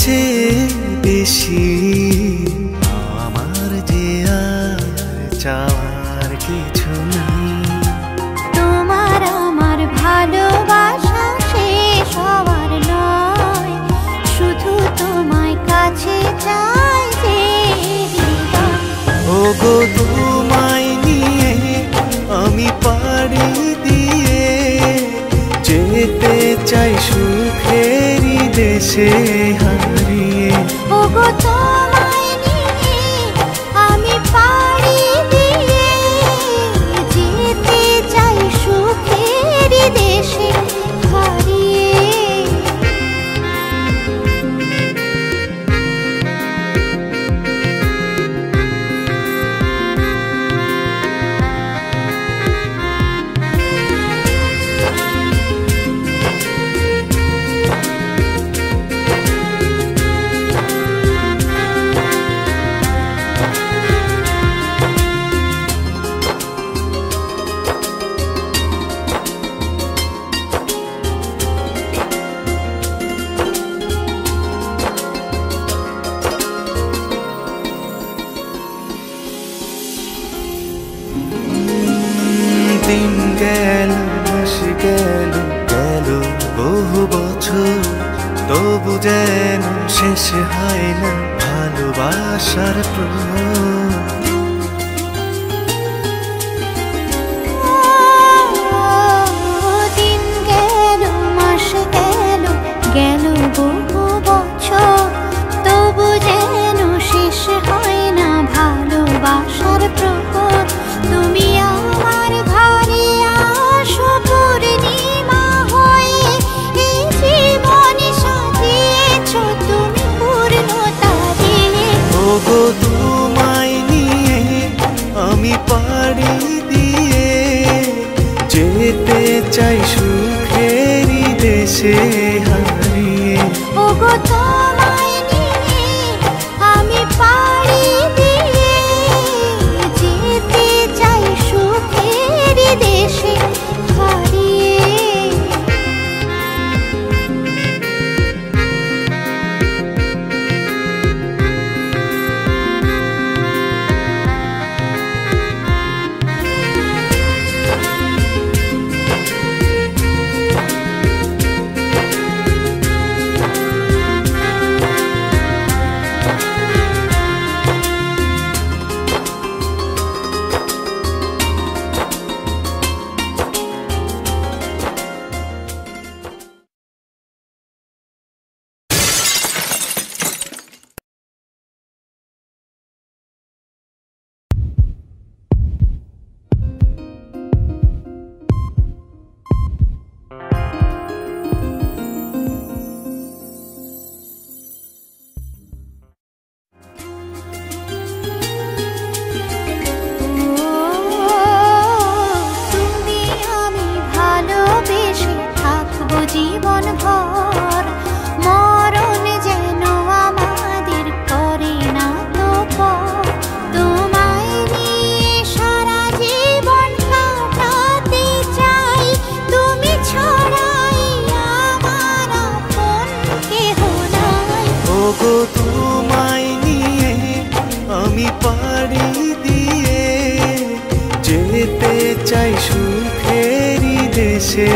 চেয়ে বেশি আমার যে আর চাওয়ার কিছু নেই। তোমার আমার ভালোবাসা শেষ হওয়ার নয়, শুধু তোমায় কাছে চাই যে হৃদয়। ওগো তোমায় নিয়ে আমি পাড়ি দিয়ে যেতে চাই সুখেরই দেশে হারিয়ে। ওগো তোমায় নিয়ে আমি পাড়ি দিয়ে যেতে চাই সুখেরই দেশে হারিয়ে। দিন গেল মাস গেল গেল বহু বছর, তবু যেন শেষ হয় না ভালোবাসার প্রহর। দিন গেল মাস গেল গেল বহু বছর, তবু যেন শেষ হয় না ভালোবাসার প্রহর। তুমি আমার ঘরে আসো পূর্ণিমা হয়ে, এই জীবন সাজিয়েছ তুমি পূর্ণতা দিয়ে। ওগো তোমায় নিয়ে আমি পাড়ি দিয়ে যেতে চাই সুখেরই দেশে হারিয়ে। ওগো তোমায় নিয়ে আমি পাড়ি দিয়ে যেতে চাই সুখেরই দেশে হারিয়ে। তুমি আমি ভালোবেসে থাকবো জীবন ভর, মরণ যেন আমাদের করে না তো পর। তোমায় নিয়ে সারা জীবন কাটাতে চাই, তুমি ছাড়াই আমার আপন কেহ নাই। ওগো তোমায় নিয়ে আমি পাড়ি দিয়ে যেতে চাই সুখেরই দেশে